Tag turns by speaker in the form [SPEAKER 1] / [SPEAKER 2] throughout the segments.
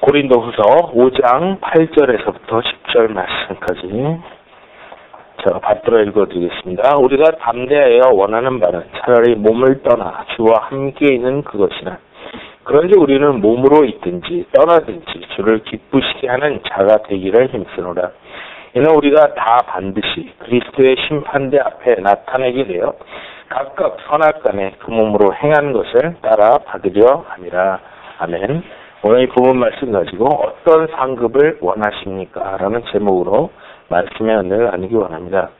[SPEAKER 1] 고린도후서 5장 8절에서부터 10절 말씀까지 제가 받들어 읽어드리겠습니다. 우리가 담대하여 원하는 바는 차라리 몸을 떠나 주와 함께 있는 그것이나 그런지 우리는 몸으로 있든지 떠나든지 주를 기쁘시게 하는 자가 되기를 힘쓰노라. 이는 우리가 다 반드시 그리스도의 심판대 앞에 나타내게 되어 각각 선악간에 그 몸으로 행한 것을 따라 받으려 함이라. 아멘. 오늘 이 부분 말씀 가지고 어떤 상급을 원하십니까? 라는 제목으로 말씀의 은혜를 나누기 원합니다.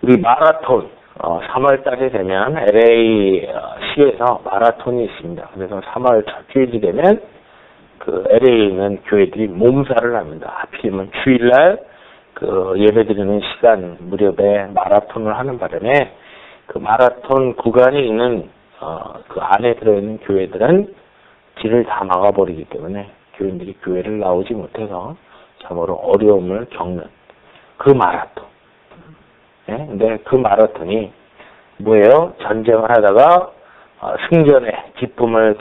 [SPEAKER 1] 우리 마라톤 3월달이 되면 LA시에서 마라톤이 있습니다. 그래서 3월 첫 주일이 되면 그 LA에 있는 교회들이 몸살을 합니다. 하필이면 주일날 그 예배드리는 시간 무렵에 마라톤을 하는 바람에 그 마라톤 구간이 있는 그 안에 들어있는 교회들은 길을 다 막아버리기 때문에 교인들이 교회를 나오지 못해서 참으로 어려움을 겪는 그 마라톤. 네? 근데 그 마라톤이 뭐예요? 전쟁을 하다가 승전의 기쁨을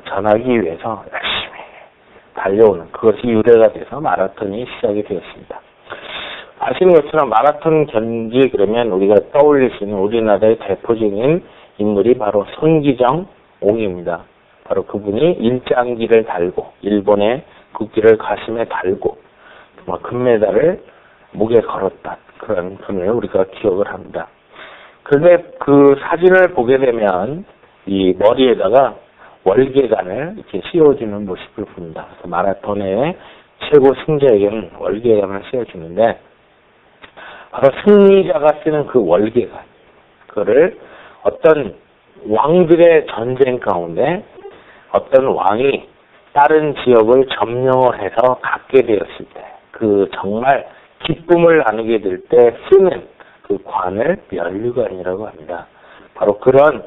[SPEAKER 1] 전하기 위해서 열심히 달려오는 그것이 유래가 돼서 마라톤이 시작이 되었습니다. 아시는 것처럼 마라톤 경기 그러면 우리가 떠올릴 수 있는 우리나라의 대표적인 인물이 바로 손기정 옹입니다. 바로 그분이 일장기를 달고 일본의 국기를 가슴에 달고 금메달을 목에 걸었다. 그런 분을 우리가 기억을 합니다. 그런데 그 사진을 보게 되면 이 머리에다가 월계관을 이렇게 씌워주는 모습을 봅니다. 그래서 마라톤의 최고 승자에게는 월계관을 씌워주는데 바로 승리자가 쓰는 그 월계관, 그거를 어떤 왕들의 전쟁 가운데 어떤 왕이 다른 지역을 점령을 해서 갖게 되었을 때, 그 정말 기쁨을 나누게 될 때 쓰는 그 관을 면류관이라고 합니다. 바로 그런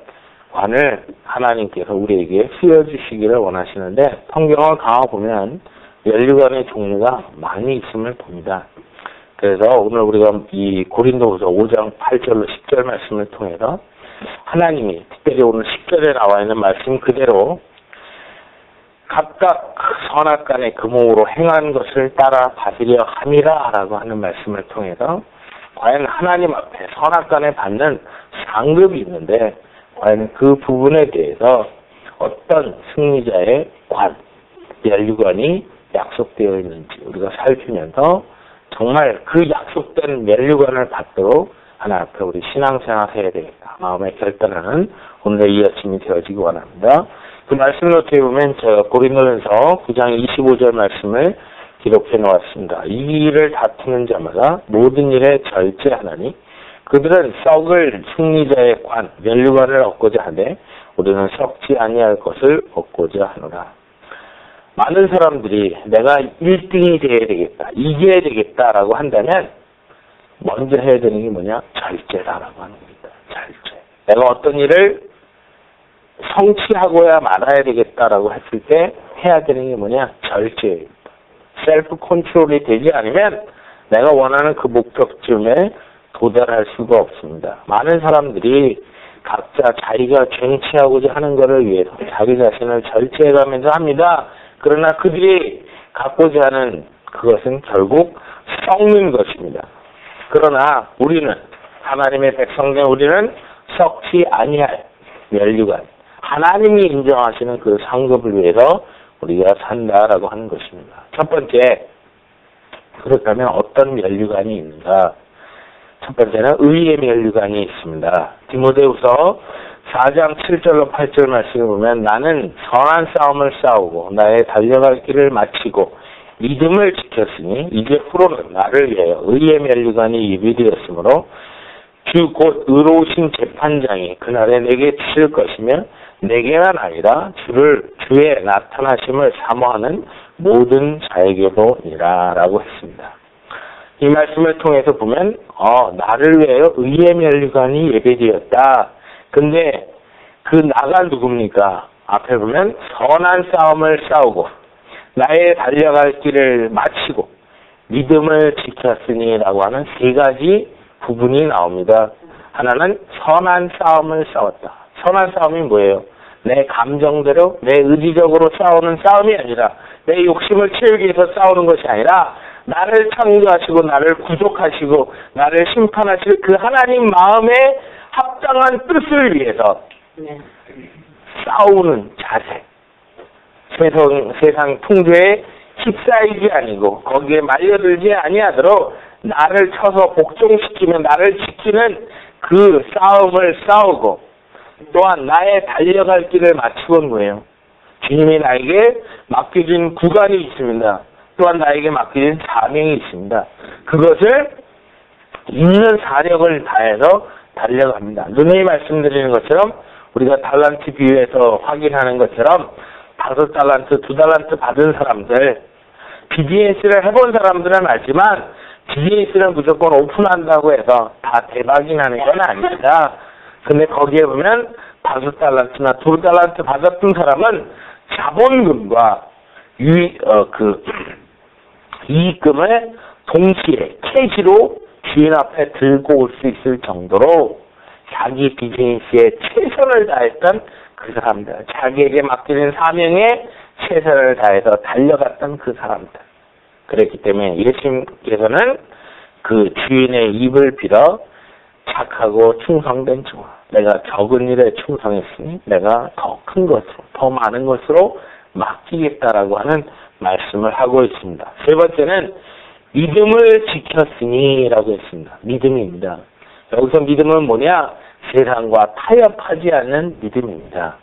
[SPEAKER 1] 관을 하나님께서 우리에게 씌워주시기를 원하시는데 성경을 가보면 면류관의 종류가 많이 있음을 봅니다. 그래서 오늘 우리가 이 고린도후서 5장 8절로 10절 말씀을 통해서 하나님이 특별히 오늘 10절에 나와 있는 말씀 그대로 각각 선악간에 그 몸으로 행한 것을 따라 받으려 함이라 라고 하는 말씀을 통해서 과연 하나님 앞에 선악간에 받는 상급이 있는데 과연 그 부분에 대해서 어떤 승리자의 관, 면류관이 약속되어 있는지 우리가 살피면서 정말 그 약속된 면류관을 받도록 하나님 앞에 우리 신앙생활 해야 되겠다. 마음에 결단하는 오늘의 이 아침이 되어지기 원합니다. 그 말씀을 어떻게 보면 제가 고린도전서 9장 25절 말씀을 기록해 놓았습니다. 이 일을 다투는 자마다 모든 일에 절제하나니 그들은 썩을 승리자의 관, 면류관을 얻고자 하되 우리는 썩지 아니할 것을 얻고자 하노라. 많은 사람들이 내가 1등이 되어야 되겠다, 이겨야 되겠다라고 한다면 먼저 해야 되는 게 뭐냐? 절제다라고 하는 겁니다. 절제. 내가 어떤 일을 성취하고야 말아야 되겠다라고 했을 때 해야 되는 게 뭐냐? 절제입니다. 셀프 컨트롤이 되지 않으면 내가 원하는 그 목적쯤에 도달할 수가 없습니다. 많은 사람들이 각자 자기가 쟁취하고자 하는 것을 위해서 자기 자신을 절제해가면서 합니다. 그러나 그들이 갖고자 하는 그것은 결국 썩는 것입니다. 그러나 우리는 하나님의 백성된 우리는 썩지 아니할 면류관, 하나님이 인정하시는 그 상급을 위해서 우리가 산다라고 하는 것입니다. 첫 번째, 그렇다면 어떤 면류관이 있는가? 첫 번째는 의의 면류관이 있습니다. 디모데후서 4장 7절로 8절 말씀을 보면 나는 선한 싸움을 싸우고 나의 달려갈 길을 마치고 믿음을 지켰으니 이제 후로는 나를 위하여 의의 면류관이 예비되었으므로 주 곧 의로우신 재판장이 그날에 내게 치를 것이며 내게만 아니라 주의 나타나심을 사모하는 모든 자에게도니라 라고 했습니다. 이 말씀을 통해서 보면 나를 위하여 의의 면류관이 예배되었다. 근데 그 나가 누굽니까? 앞에 보면 선한 싸움을 싸우고 나의 달려갈 길을 마치고 믿음을 지켰으니 라고 하는 세 가지 부분이 나옵니다. 하나는 선한 싸움을 싸웠다. 선한 싸움이 뭐예요? 내 감정대로 내 의지적으로 싸우는 싸움이 아니라 내 욕심을 채우기 위해서 싸우는 것이 아니라 나를 창조하시고 나를 구속하시고 나를 심판하실 그 하나님 마음에 합당한 뜻을 위해서 싸우는 자세. 세상 풍조에 휩싸이지 아니고 거기에 말려들지 아니하도록 나를 쳐서 복종시키며 나를 지키는 그 싸움을 싸우고 또한 나의 달려갈 길을 마치고는 거예요. 주님이 나에게 맡겨진 구간이 있습니다. 또한 나에게 맡겨진 사명이 있습니다. 그것을 있는 사력을 다해서 달려갑니다. 누누이 말씀드리는 것처럼 우리가 달란트 비유에서 확인하는 것처럼 5달란트, 2달란트 받은 사람들, 비즈니스를 해본 사람들은 알지만 비즈니스를 무조건 오픈한다고 해서 다 대박이 나는 건 아닙니다. 근데 거기에 보면 5달란트나 2달란트 받았던 사람은 자본금과 이익금을 동시에 캐시로 주인 앞에 들고 올 수 있을 정도로 자기 비즈니스에 최선을 다했던 그 사람들, 자기에게 맡겨진 사명에 최선을 다해서 달려갔던 그 사람들. 그랬기 때문에 예수님께서는 그 주인의 입을 빌어 착하고 충성된 종아, 내가 적은 일에 충성했으니 내가 더 큰 것으로, 더 많은 것으로 맡기겠다라고 하는 말씀을 하고 있습니다. 세 번째는 믿음을 지켰으니 라고 했습니다. 믿음입니다. 여기서 믿음은 뭐냐? 세상과 타협하지 않는 믿음입니다.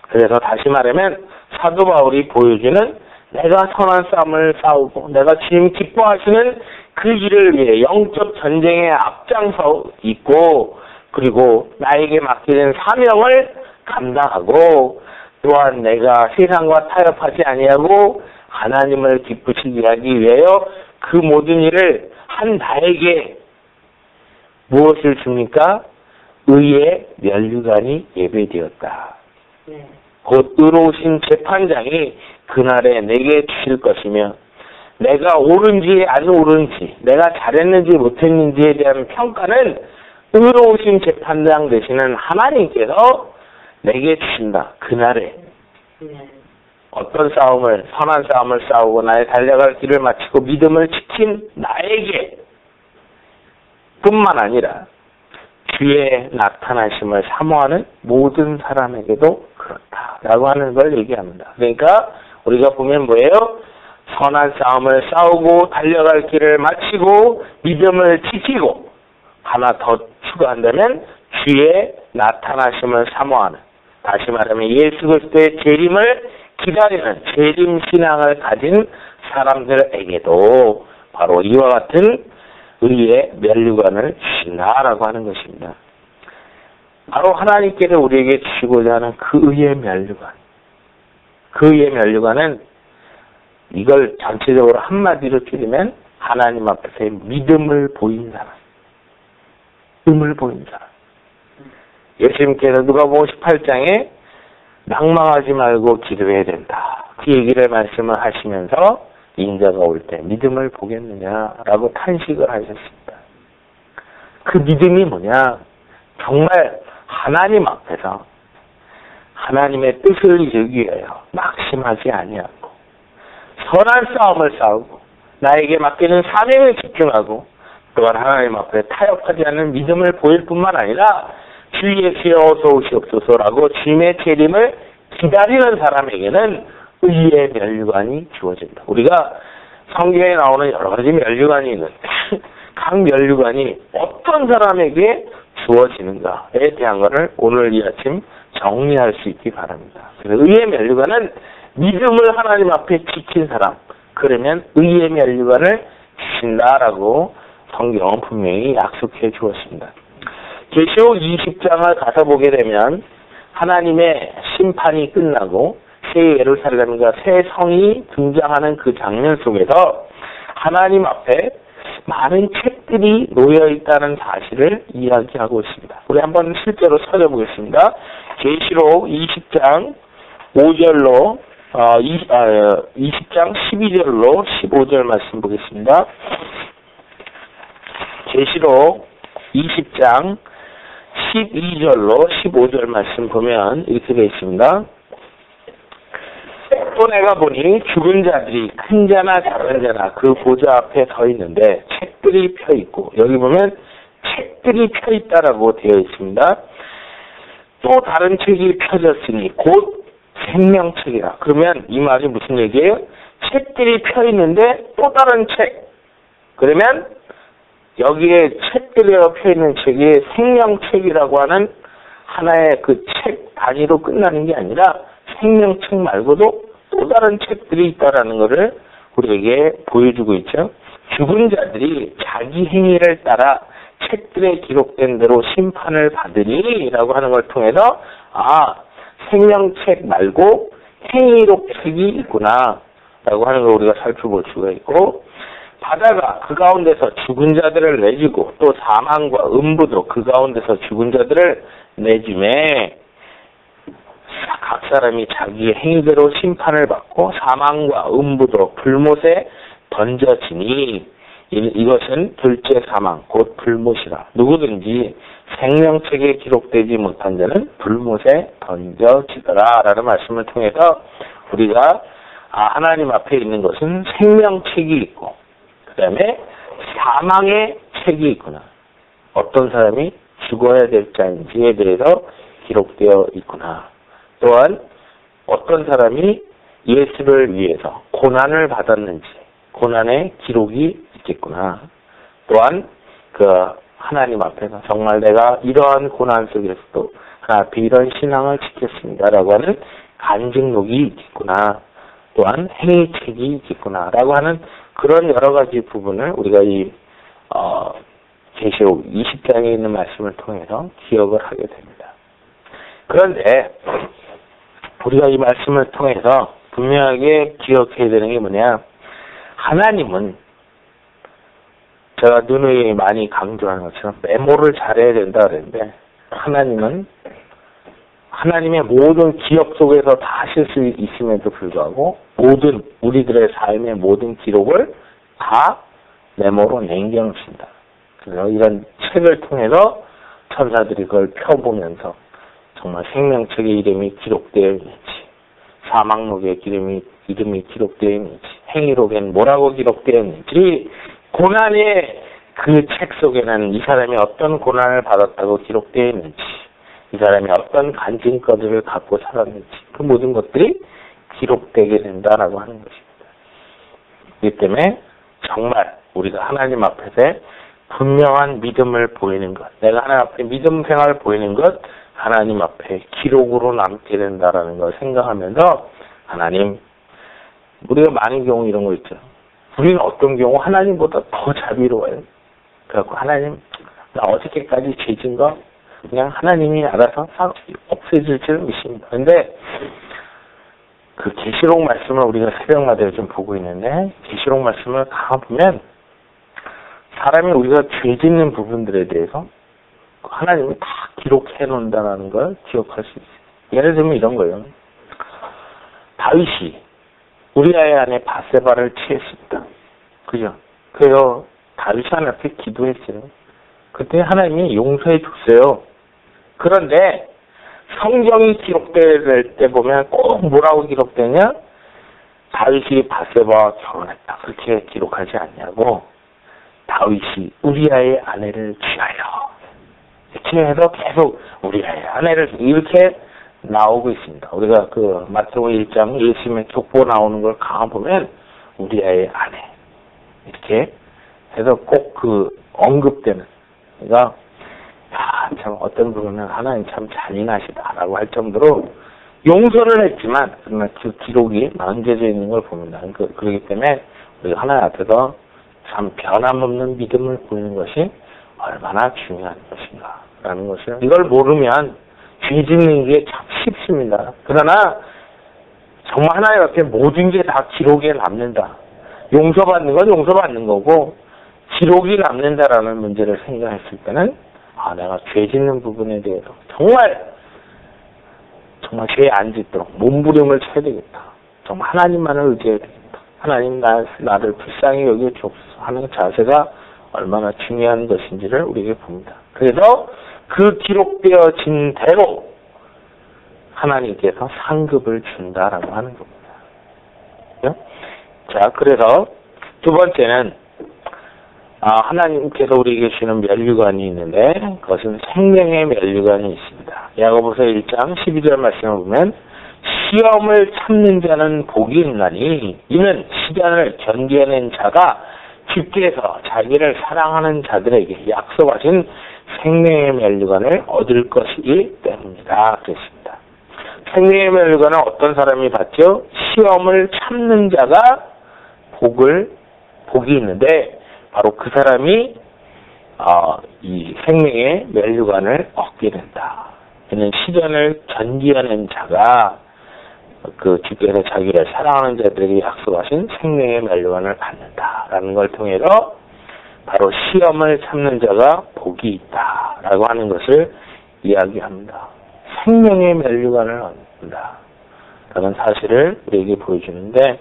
[SPEAKER 1] 그래서 다시 말하면 사도 바울이 보여주는 내가 선한 싸움을 싸우고 내가 주님 기뻐하시는 그 일을 위해 영적 전쟁에 앞장서 있고 그리고 나에게 맡겨진 사명을 감당하고 또한 내가 세상과 타협하지 아니하고 하나님을 기쁘시게 하기 위하여 그 모든 일을 한 나에게 무엇을 줍니까? 의의 면류관이 예배되었다. 곧 의로우신 재판장이 그날에 내게 주실 것이며 내가 옳은지 안 옳은지 내가 잘했는지 못했는지에 대한 평가는 의로우신 재판장 되시는 하나님께서 내게 주신다. 그날에 어떤 싸움을 선한 싸움을 싸우고 나의 달려갈 길을 마치고 믿음을 지킨 나에게 뿐만 아니라 주의 나타나심을 사모하는 모든 사람에게도 그렇다라고 하는 걸 얘기합니다. 그러니까 우리가 보면 뭐예요? 선한 싸움을 싸우고 달려갈 길을 마치고 믿음을 지키고 하나 더 추가한다면 주의 나타나심을 사모하는, 다시 말하면 예수 그리스도의 재림을 기다리는 재림 신앙을 가진 사람들에게도 바로 이와 같은 의의 면류관을 주신다라고 하는 것입니다. 바로 하나님께서 우리에게 주시고자 하는 그 의의 면류관. 그 의의 면류관은 이걸 전체적으로 한마디로 줄이면 하나님 앞에서의 믿음을 보인 사람. 믿음을 보인 사람. 예수님께서 누가복음 18장에 낭망하지 말고 기도해야 된다. 그 얘기를 말씀을 하시면서 인자가 올 때 믿음을 보겠느냐라고 탄식을 하셨습니다. 그 믿음이 뭐냐? 정말 하나님 앞에서 하나님의 뜻을 이루기 위하여 낙심하지 아니하고 선한 싸움을 싸우고 나에게 맡기는 사명에 집중하고 또한 하나님 앞에 타협하지 않는 믿음을 보일 뿐만 아니라 주 예수여 어서 오시옵소서라고 주님의 재림을 기다리는 사람에게는 의의 면류관이 주어진다. 우리가 성경에 나오는 여러 가지 면류관이 있는데 각 면류관이 어떤 사람에게 주어지는가에 대한 것을 오늘 이 아침 정리할 수 있기 바랍니다. 그래서 의의 면류관은 믿음을 하나님 앞에 지킨 사람, 그러면 의의 면류관을 주신다라고 성경은 분명히 약속해 주었습니다. 계시록 20장을 가서 보게 되면 하나님의 심판이 끝나고 새 예루살렘과 새 성이 등장하는 그 장면 속에서 하나님 앞에 많은 책들이 놓여 있다는 사실을 이야기하고 있습니다. 우리 한번 실제로 찾아보겠습니다. 계시록 20장 5절로 20장 12절로 15절 말씀 보겠습니다. 계시록 20장 12절로 15절 말씀 보면 이렇게 되어 있습니다. 또 내가 보니 죽은 자들이 큰 자나 작은 자나 그 보좌 앞에 서 있는데 책들이 펴 있고, 여기 보면 책들이 펴 있다라고 되어 있습니다. 또 다른 책이 펴졌으니 곧 생명책이라. 그러면 이 말이 무슨 얘기예요? 책들이 펴 있는데 또 다른 책. 그러면 여기에 책들이 펴 있는 책이 생명책이라고 하는 하나의 그 책 단위로 끝나는 게 아니라 생명책 말고도 또 다른 책들이 있다라는 것을 우리에게 보여주고 있죠. 죽은 자들이 자기 행위를 따라 책들에 기록된 대로 심판을 받으리라고 하는 걸 통해서 생명책 말고 행위록 책이 있구나 라고 하는 걸 우리가 살펴볼 수가 있고, 바다가 그 가운데서 죽은 자들을 내주고 또 사망과 음부도 그 가운데서 죽은 자들을 내주매 각 사람이 자기의 행위대로 심판을 받고 사망과 음부도 불못에 던져지니 이것은 둘째 사망 곧 불못이라. 누구든지 생명책에 기록되지 못한 자는 불못에 던져지더라 라는 말씀을 통해서 우리가 하나님 앞에 있는 것은 생명책이 있고 그 다음에 사망의 책이 있구나. 어떤 사람이 죽어야 될 자인지에 대해서 기록되어 있구나. 또한 어떤 사람이 예수를 위해서 고난을 받았는지 고난의 기록이 있겠구나. 또한 그 하나님 앞에서 정말 내가 이러한 고난 속에서도 하나님 앞에 이런 신앙을 지켰습니다라고 하는 간증록이 있겠구나. 또한 행위책이 있겠구나 라고 하는 그런 여러 가지 부분을 우리가 이 계시록 20장에 있는 말씀을 통해서 기억을 하게 됩니다. 그런데 우리가 이 말씀을 통해서 분명하게 기억해야 되는 게 뭐냐, 하나님은 제가 누누이 많이 강조하는 것처럼 메모를 잘해야 된다 그랬는데, 하나님은 하나님의 모든 기억 속에서 다 하실 수 있음에도 불구하고 모든 우리들의 삶의 모든 기록을 다 메모로 남겨놓습니다. 그래서 이런 책을 통해서 천사들이 그걸 펴보면서 정말 생명책의 이름이 기록되어 있는지, 사망록의 이름이 기록되어 있는지, 행위록엔 뭐라고 기록되어 있는지, 고난의 그 책 속에는 이 사람이 어떤 고난을 받았다고 기록되어 있는지, 이 사람이 어떤 간증거리를 갖고 살았는지, 그 모든 것들이 기록되게 된다라고 하는 것입니다. 그렇기 때문에 정말 우리가 하나님 앞에서 분명한 믿음을 보이는 것, 내가 하나님 앞에 믿음 생활을 보이는 것, 하나님 앞에 기록으로 남게 된다라는 걸 생각하면서, 하나님, 우리가 많은 경우 이런 거 있죠. 우리는 어떤 경우 하나님보다 더 자비로워요. 그래갖고 하나님, 나 어저께까지 죄진 거 그냥 하나님이 알아서 없애질 줄 믿습니다. 근데 그 계시록 말씀을 우리가 새벽마다 좀 보고 있는데, 계시록 말씀을 가보면 사람이 우리가 죄 짓는 부분들에 대해서 하나님이 다 기록해 놓는다는 걸 기억할 수 있어요. 예를 들면 이런 거예요. 다윗이 우리아의 아내 바세바를 취했습니다. 그죠? 그래서 다윗이 하나님 앞에 기도했어요. 그때 하나님이 용서해 줬어요. 그런데 성경이 기록될 때 보면 꼭 뭐라고 기록되냐? 다윗이 바세바와 결혼했다. 그렇게 기록하지 않냐고. 다윗이 우리아의 아내를 취하여. 이렇게 해서 계속 우리아의 아내를 이렇게 나오고 있습니다. 우리가 그 마태복음 1장 예수님의 족보 나오는 걸 가보면 우리아의 아내 이렇게 해서 꼭 그 언급되는, 그러니까 참 어떤 부분은 하나님 참 잔인하시다라고 할 정도로 용서를 했지만 그러나 그 기록이 남겨져 있는 걸 봅니다. 그렇기 때문에 우리가 하나님 앞에서 참 변함없는 믿음을 보이는 것이 얼마나 중요한 것인가라는 것을, 이걸 모르면 죄 짓는 게 참 쉽습니다. 그러나 정말 하나님 앞에 모든 게 다 기록에 남는다. 용서받는 건 용서받는 거고 기록이 남는다라는 문제를 생각했을 때는 내가 죄 짓는 부분에 대해서 정말 죄 안 짓도록 몸부림을 쳐야 되겠다. 정말 하나님만을 의지해야 되겠다. 하나님 나를 불쌍히 여겨 주옵소서 하는 자세가 얼마나 중요한 것인지를 우리에게 봅니다. 그래서 그 기록되어진 대로 하나님께서 상급을 준다라고 하는 겁니다. 자, 그래서 두 번째는 하나님께서 우리에게 주시는 면류관이 있는데 그것은 생명의 면류관이 있습니다. 야고보서 1장 12절 말씀을 보면 시험을 참는 자는 복이 있나니 이는 시련을 견뎌낸 자가 주께서 자기를 사랑하는 자들에게 약속하신 생명의 면류관을 얻을 것이기 때문이다. 그랬습니다. 생명의 면류관은 어떤 사람이 받죠? 시험을 참는 자가 복이 있는데 바로 그 사람이 이 생명의 면류관을 얻게 된다. 이는 시련을 견디어낸 자가 그 주께서 자기를 사랑하는 자들에게 약속하신 생명의 면류관을 받는다라는 걸 통해서 바로 시험을 참는 자가 복이 있다라고 하는 것을 이야기합니다. 생명의 면류관을 얻는다 라는 사실을 우리에게 보여주는데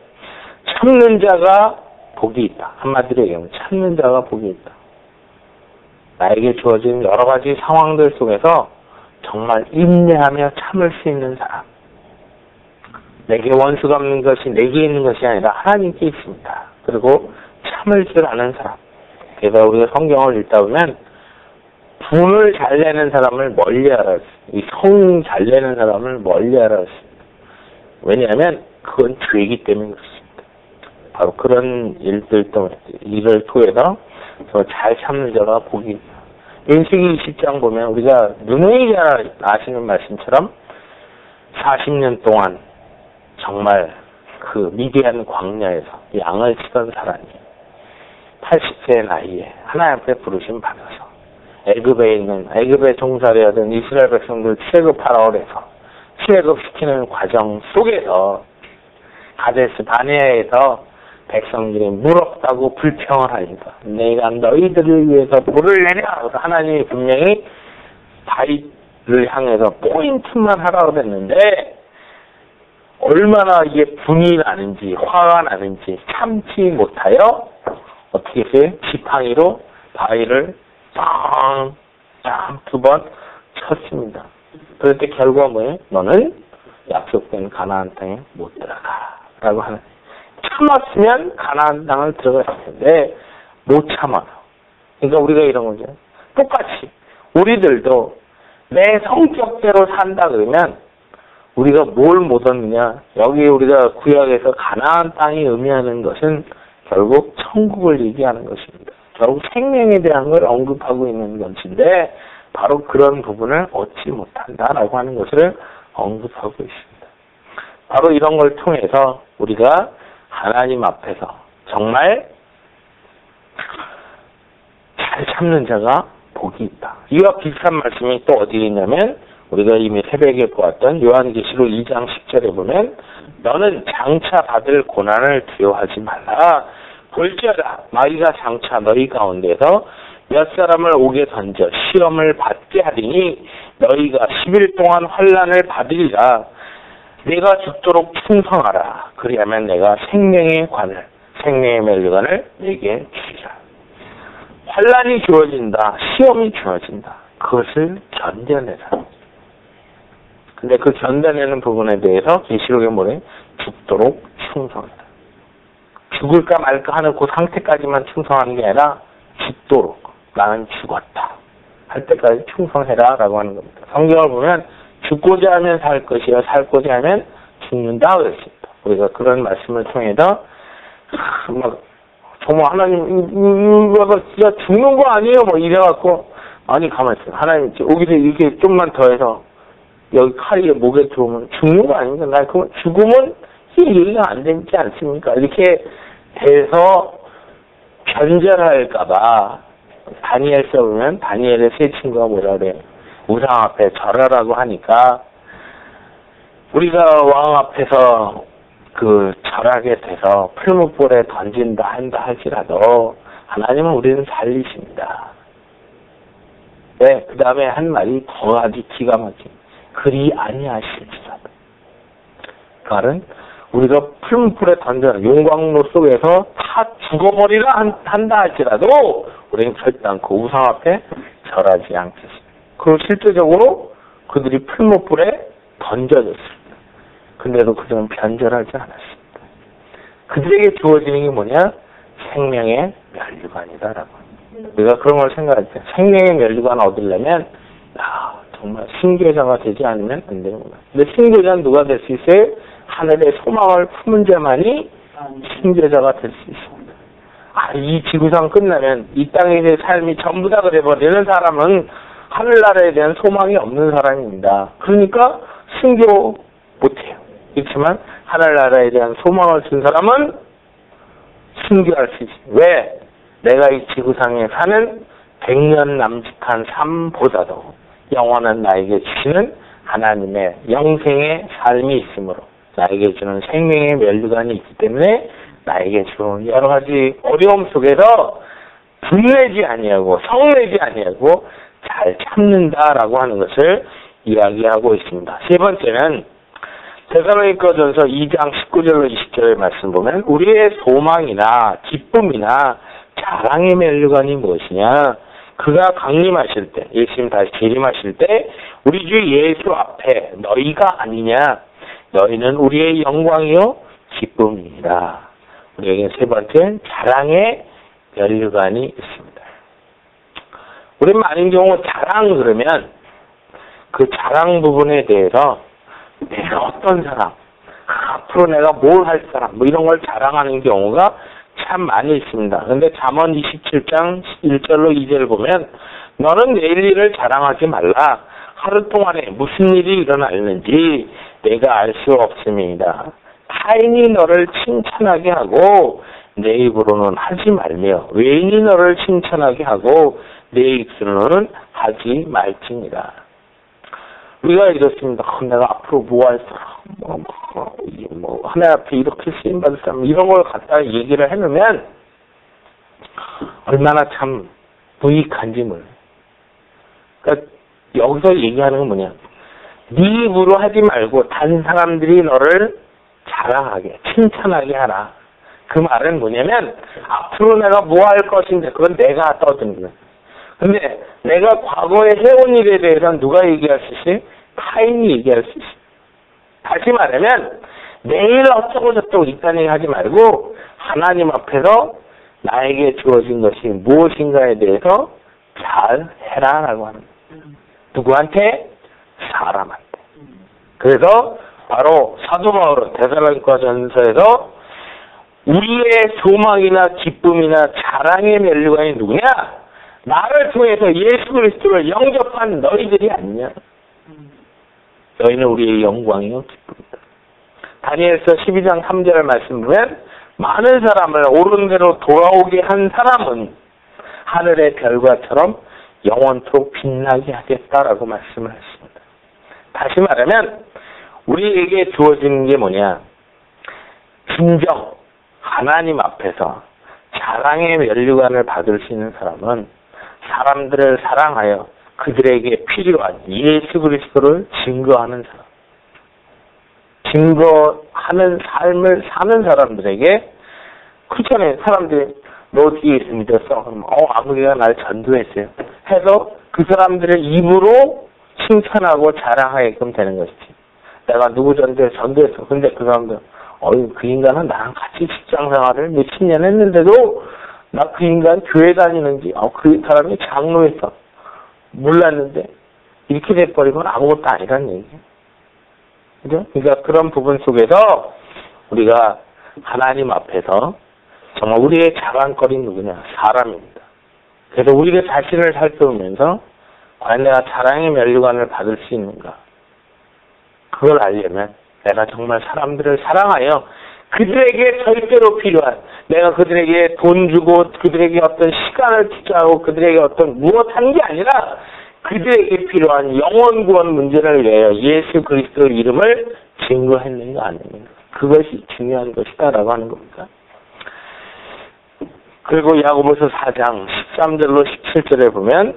[SPEAKER 1] 참는 자가 복이 있다. 한마디로 얘기하면 참는 자가 복이 있다. 나에게 주어진 여러 가지 상황들 속에서 정말 인내하며 참을 수 있는 사람. 내게 원수가 없는 것이 내게 있는 것이 아니라 하나님께 있습니다. 그리고 참을 줄 아는 사람. 그래서 우리가 성경을 읽다 보면 분을 잘 내는 사람을 멀리하라. 이 성 잘 내는 사람을 멀리하라. 왜냐하면 그건 죄이기 때문에 그렇습니다. 바로 그런 일을 통해서 잘 참는 자가 복이 있다. 민수기 20장 보면 우리가 누누이 잘 아시는 말씀처럼 40년 동안 정말 그 미디안 광야에서 양을 치던 사람이 80세의 나이에 하나님 앞에 부르심 받아서 애굽에 종살이 하던 이스라엘 백성들 출애굽하라고 출애굽시키는 과정 속에서 가데스 바네아에서 백성들이 물 없다고 불평을 하니까 내가 너희들을 위해서 물을 내려 하나님이 분명히 다윗을 향해서 포인트만 하라고 했는데 얼마나 이게 분이 나는지 화가 나는지 참지 못하여 어떻게 했어요? 지팡이로 바위를 빵 두 번 쳤습니다. 그럴 때 결과가 뭐예요? 너는 약속된 가나안 땅에 못 들어가 라고 하는. 참았으면 가나안 땅을 들어갔을 텐데 못 참아요. 그러니까 우리가 이런 거죠. 똑같이 우리들도 내 성격대로 산다 그러면 우리가 뭘 못 얻느냐. 여기 우리가 구약에서 가나안 땅이 의미하는 것은 결국 천국을 얘기하는 것입니다. 결국 생명에 대한 걸 언급하고 있는 것인데 바로 그런 부분을 얻지 못한다라고 하는 것을 언급하고 있습니다. 바로 이런 걸 통해서 우리가 하나님 앞에서 정말 잘 참는 자가 복이 있다. 이와 비슷한 말씀이 또 어디에 있냐면 우리가 이미 새벽에 보았던 요한계시록 2장 10절에 보면 너는 장차 받을 고난을 두려워하지 말라. 볼지어다 마귀가 장차 너희 가운데서 몇 사람을 오게 던져 시험을 받게 하리니 너희가 10일 동안 환난을 받으리라. 내가 죽도록 충성하라. 그리하면 내가 생명의 면류관을 내게 주리라. 환난이 주어진다. 시험이 주어진다. 그것을 견뎌내라. 근데 그 견뎌내는 부분에 대해서 계시록에 뭐래? 죽도록 충성해라. 죽을까 말까 하는 그 상태까지만 충성하는 게 아니라 죽도록 나는 죽었다 할 때까지 충성해라 라고 하는 겁니다. 성경을 보면 죽고자 하면 살 것이요 살고자 하면 죽는다 그랬습니다. 우리가 그런 말씀을 통해서 막 정말 하나님 이거 진짜 죽는 거 아니에요 뭐 이래갖고 아니 가만히 있어요. 하나님 여기서 이렇게 좀만 더 해서 여기 칼이 목에 들어오면 죽는 거 아닙니까? 나 그러면 죽으면 이해가 안 되지 않습니까? 이렇게 돼서 변절할까봐 다니엘서 보면 다니엘의 세 친구가 뭐라 그래? 우상 앞에 절하라고 하니까 우리가 왕 앞에서 그 절하게 돼서 풀무불에 던진다 한다 할지라도 하나님은 우리는 살리십니다. 네, 그 다음에 한 말이 더 아주 기가 막힌 그리 아니하실지라도 그 말은 우리가 풀무불에 던져 용광로 속에서 다 죽어버리라 한다 할지라도 우리는 절대 않고 우상 앞에 절하지 않겠습니다. 그리고 실제적으로 그들이 풀무불에 던져졌습니다. 근데도 그들은 변절하지 않았습니다. 그들에게 주어지는 게 뭐냐? 생명의 면류관이다라고. 우리가 그런 걸 생각할 때 생명의 면류관 얻으려면 정말 순교자가 되지 않으면 안 되는구나. 근데 순교자는 누가 될 수 있어요? 하늘의 소망을 품은 자만이 순교자가 될 수 있습니다. 이 지구상 끝나면 이 땅의 삶이 전부 다 그래버리는 사람은 하늘나라에 대한 소망이 없는 사람입니다. 그러니까 순교 못해요. 그렇지만 하늘나라에 대한 소망을 준 사람은 순교할 수 있습니다. 왜? 내가 이 지구상에 사는 100년 남짓한 삶보다도 영원한 나에게 주시는 하나님의 영생의 삶이 있으므로 나에게 주는 생명의 면류관이 있기 때문에 나에게 주는 여러 가지 어려움 속에서 분내지 아니하고 성내지 아니하고 잘 참는다라고 하는 것을 이야기하고 있습니다. 세 번째는 데살로니가전서 2장 19절로 20절의 말씀 보면 우리의 소망이나 기쁨이나 자랑의 면류관이 무엇이냐? 그가 강림하실 때, 일심 다시 재림하실 때 우리 주 예수 앞에 너희가 아니냐? 너희는 우리의 영광이요 기쁨이니라. 우리에게 세 번째 자랑의 면류관이 있습니다. 우리는 많은 경우 자랑 그러면 그 자랑 부분에 대해서 내가 어떤 사람, 앞으로 내가 뭘 할 사람, 뭐 이런 걸 자랑하는 경우가 참 많이 있습니다. 그런데 잠언 27장 1절로 2절 보면 너는 내일 일을 자랑하지 말라. 하루 동안에 무슨 일이 일어났는지 내가 알 수 없음이다. 타인이 너를 칭찬하게 하고 내 입으로는 하지 말며 외인이 너를 칭찬하게 하고 내 입으로는 하지 말지니라. 우리가 이렇습니다. 내가 앞으로 뭐 할 사람, 하나님 앞에 이렇게 쓰임받을 사람, 이런 걸 갖다 얘기를 해놓으면 얼마나 참 무익한지 몰라요. 그러니까 여기서 얘기하는 건 뭐냐. 네 입으로 하지 말고 다른 사람들이 너를 자랑하게, 칭찬하게 하라. 그 말은 뭐냐면 앞으로 내가 뭐 할 것인데 그건 내가 떠드는 거야. 근데 내가 과거에 해온 일에 대해서는 누가 얘기할 수 있어요? 타인이 얘기할 수 있어요. 다시 말하면 내일 어쩌고 저쩌고 이딴 얘기 하지 말고 하나님 앞에서 나에게 주어진 것이 무엇인가에 대해서 잘 해라라고 하는 거예요. 누구한테? 사람한테. 그래서 바로 사도 바울은 데살로니가전서에서 우리의 소망이나 기쁨이나 자랑의 면류관이 누구냐? 나를 통해서 예수 그리스도를 영접한 너희들이 아니냐? 너희는 우리의 영광이요 기쁨이다. 다니엘서 12장 3절 말씀 보면 많은 사람을 옳은 대로 돌아오게 한 사람은 하늘의 별과처럼 영원토록 빛나게 하겠다라고 말씀을 했습니다. 다시 말하면 우리에게 주어지는 게 뭐냐? 진정 하나님 앞에서 자랑의 면류관을 받을 수 있는 사람은 사람들을 사랑하여 그들에게 필요한 예수 그리스도를 증거하는 사람. 증거하는 삶을 사는 사람들에게 그렇잖아요. 사람들이 너 어떻게 예수 믿었어? 그럼 아버지가 날 전도했어요. 해서 그 사람들의 입으로 칭찬하고 자랑하게끔 되는 것이지. 내가 누구 전도했어. 근데 그 사람들 그 인간은 나랑 같이 직장 생활을 몇십 년 했는데도 나 그 인간 교회 다니는지 그 사람이 장로였어. 몰랐는데 이렇게 돼버리면 아무것도 아니란 얘기예요. 그죠? 그러니까 그런 부분 속에서 우리가 하나님 앞에서 정말 우리의 자랑거리는 누구냐? 사람입니다. 그래서 우리의 자신을 살펴보면서 과연 내가 자랑의 면류관을 받을 수 있는가? 그걸 알려면 내가 정말 사람들을 사랑하여 그들에게 절대로 필요한 내가 그들에게 돈 주고 그들에게 어떤 시간을 투자하고 그들에게 어떤 무엇 한 게 아니라 그들에게 필요한 영원 구원 문제를 위하여 예수 그리스도 이름을 증거했는가 아닙니까? 그것이 중요한 것이다라고 하는 겁니다. 그리고 야고보서 4장 13절로 17절에 보면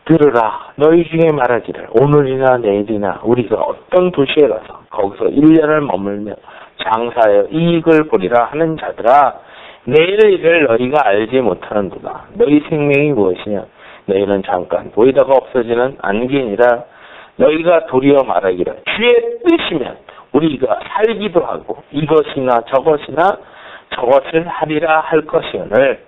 [SPEAKER 1] 들으라 너희 중에 말하기를 오늘이나 내일이나 우리가 어떤 도시에 가서 거기서 1년을 머물며 장사하여 이익을 보리라 하는 자들아 내일 일을 너희가 알지 못하는도다. 너희 생명이 무엇이냐? 너희는 잠깐 보이다가 없어지는 안개니라. 너희가 도리어 말하기를 주의 뜻이면 우리가 살기도 하고 이것이나 저것을 하리라 할 것이오늘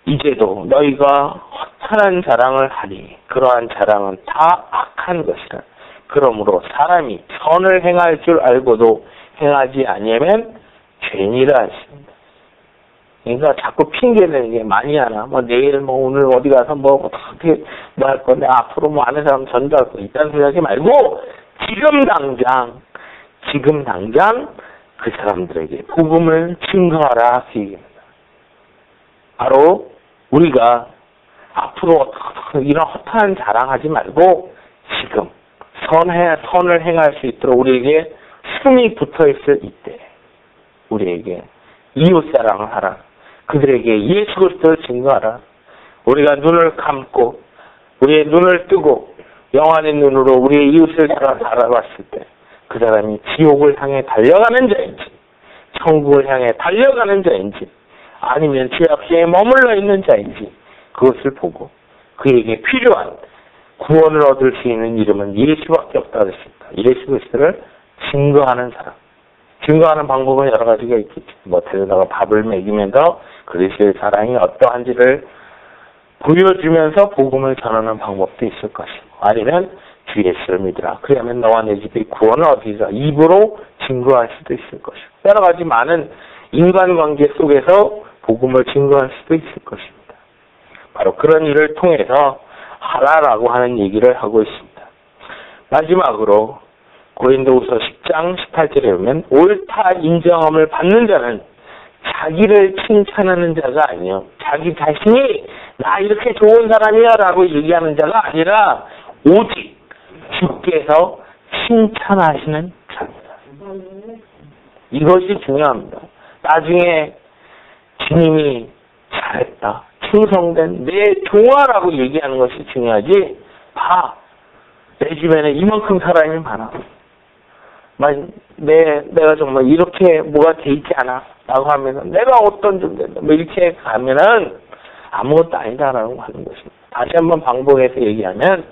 [SPEAKER 1] 이제도 너희가 허탄한 자랑을 하니 그러한 자랑은 다 악한 것이라. 그러므로 사람이 선을 행할 줄 알고도 행하지 아니하면 죄니라 하십니다. 그러니까 자꾸 핑계대는 게 많이 하나. 내일 오늘 어디 가서 어떻게 할 건데 앞으로 아는 사람 전도할 거 있다는 소리 하지 말고 지금 당장 그 사람들에게 복음을 증거하라 그 얘기입니다. 바로 우리가 앞으로 이런 허탄한 자랑하지 말고 지금 선을 행할 수 있도록 우리에게 숨이 붙어있을 이때 우리에게 이웃사랑을 하라. 그들에게 예수 그리스도를 증거하라. 우리가 눈을 감고 우리의 눈을 뜨고 영안의 눈으로 우리의 이웃을 바라봤을 때 그 사람이 지옥을 향해 달려가는 자인지 천국을 향해 달려가는 자인지 아니면 죄악시에 머물러 있는 자인지 그것을 보고 그에게 필요한 구원을 얻을 수 있는 이름은 예수밖에 없다 그랬습니다. 예수 그리스도를 증거하는 사람. 증거하는 방법은 여러 가지가 있겠죠. 데려다가 밥을 먹이면서 그리스도의 사랑이 어떠한지를 보여주면서 복음을 전하는 방법도 있을 것이고 아니면 주 예수를 믿으라. 그러면 너와 내 집이 구원을 얻으리라. 입으로 증거할 수도 있을 것이고 여러 가지 많은 인간관계 속에서 복음을 증거할 수도 있을 것입니다. 바로 그런 일을 통해서 하라라고 하는 얘기를 하고 있습니다. 마지막으로 고린도후서 10장 18절에 보면 옳다 인정함을 받는 자는 자기를 칭찬하는 자가 아니요 자기 자신이 나 이렇게 좋은 사람이야 라고 얘기하는 자가 아니라 오직 주께서 칭찬하시는 자입니다. 이것이 중요합니다. 나중에 주님이 잘했다, 충성된 내 종아라고 얘기하는 것이 중요하지. 내 주변에 이만큼 사람이 많아. 내가 정말 이렇게 뭐가 돼 있지 않아 라고 하면은 내가 어떤 존재인데 이렇게 가면은 아무것도 아니다라고 하는 것입니다. 다시 한번 반복해서 얘기하면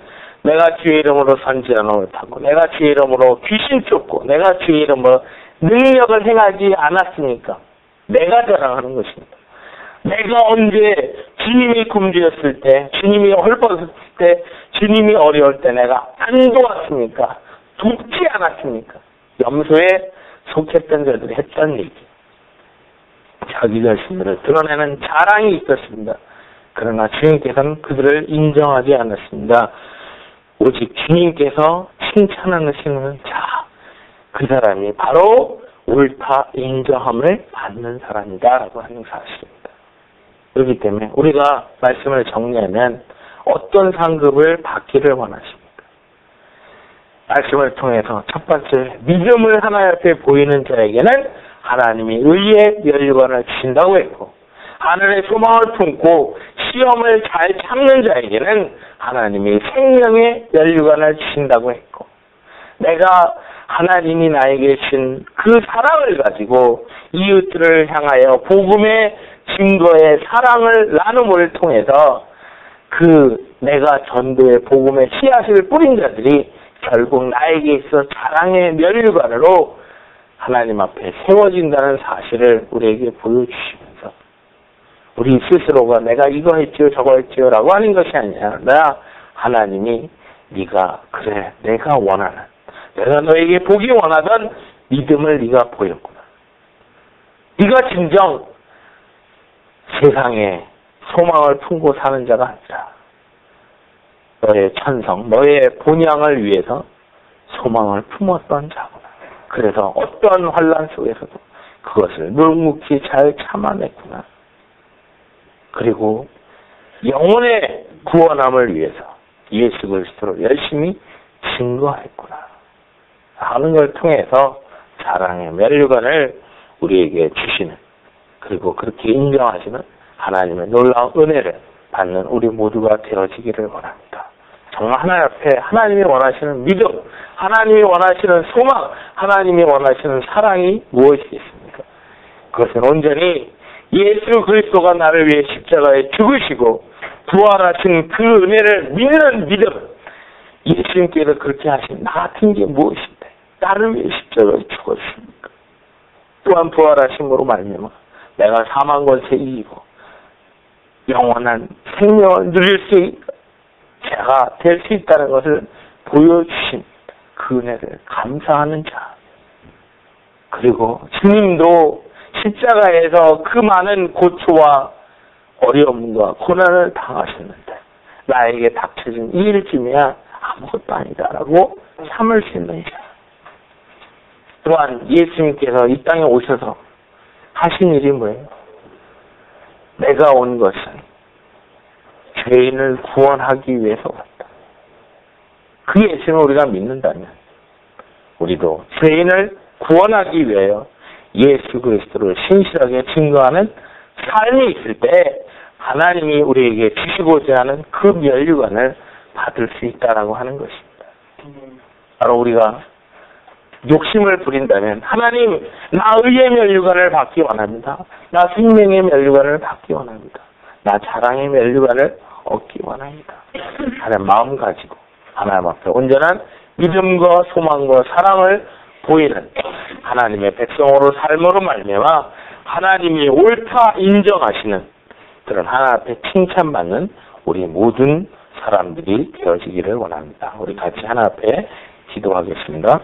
[SPEAKER 1] 내가 주의 이름으로 선지자는 옳다고 내가 주의 이름으로 귀신 쫓고 내가 주의 이름으로 능력을 행하지 않았으니까 내가 자랑하는 것입니다. 내가 언제 주님이 굶주렸을 때 주님이 헐벗었을 때 주님이 어려울 때 내가 안 도왔습니까? 돕지 않았습니까? 염소에 속했던 자들이 했던 얘기. 자기 자신들을 드러내는 자랑이 있었습니다. 그러나 주님께서는 그들을 인정하지 않았습니다. 오직 주님께서 칭찬하시는 자, 그 사람이 바로 옳다 인정함을 받는 사람이다라고 하는 사실입니다. 그렇기 때문에 우리가 말씀을 정리하면 어떤 상급을 받기를 원하십니까? 말씀을 통해서 첫 번째 믿음을 하나님 앞에 보이는 자에게는 하나님이 의의 면류관을 주신다고 했고 하늘의 소망을 품고 시험을 잘 참는 자에게는 하나님이 생명의 면류관을 주신다고 했고 내가 하나님이 나에게 주신 그 사랑을 가지고 이웃들을 향하여 복음의 증거의 사랑을 나눔을 통해서 내가 전도의 복음의 씨앗을 뿌린 자들이 결국 나에게 있어 자랑의 면류관으로 하나님 앞에 세워진다는 사실을 우리에게 보여주시면서 우리 스스로가 내가 이거 했지요 저거 했지요 라고 하는 것이 아니라 하나님이 네가 그래 내가 원하는 내가 너에게 보기 원하던 믿음을 네가 보였구나. 네가 진정 세상에 소망을 품고 사는 자가 아니라 너의 천성, 너의 본향을 위해서 소망을 품었던 자구나. 그래서 어떠한 환난 속에서도 그것을 묵묵히 잘 참아냈구나. 그리고 영혼의 구원함을 위해서 예수 그리스도를 열심히 증거했구나 하는 걸 통해서 사랑의 면류관을 우리에게 주시는 그리고 그렇게 인정하시는 하나님의 놀라운 은혜를 받는 우리 모두가 되어지기를 원합니다. 정말 하나님 앞에 하나님이 원하시는 믿음, 하나님이 원하시는 소망, 하나님이 원하시는 사랑이 무엇이겠습니까? 그것은 온전히 예수 그리스도가 나를 위해 십자가에 죽으시고 부활하신 그 은혜를 믿는 믿음, 예수님께서 그렇게 하신 나 같은 게 무엇인데 나를 위해 십자가에 죽었습니까? 또한 부활하심으로 말미암아 내가 사망 권세 이기고 영원한 생명을 누릴 수 있고 제가 될 수 있다는 것을 보여주신 그 은혜를 감사하는 자. 그리고 주님도 십자가에서 그 많은 고초와 어려움과 고난을 당하셨는데 나에게 닥쳐진 이 일쯤이야 아무것도 아니다라고 참을 수 있는 자. 또한 예수님께서 이 땅에 오셔서 하신 일이 뭐예요? 내가 온 것은 죄인을 구원하기 위해서 왔다. 그 예수님을 우리가 믿는다면 우리도 죄인을 구원하기 위하여 예수 그리스도를 신실하게 증거하는 삶이 있을 때 하나님이 우리에게 주시고자 하는 그 면류관을 받을 수 있다라고 하는 것입니다. 바로 우리가 욕심을 부린다면 하나님 나 의의 면류관을 받기 원합니다. 나 생명의 면류관을 받기 원합니다. 나 자랑의 면류관을 얻기 원합니다. 하는 마음 가지고 하나님 앞에 온전한 믿음과 소망과 사랑을 보이는 하나님의 백성으로 삶으로 말미암아 하나님이 옳다 인정하시는 그런 하나님 앞에 칭찬받는 우리 모든 사람들이 되어지기를 원합니다. 우리 같이 하나님 앞에 기도하겠습니다.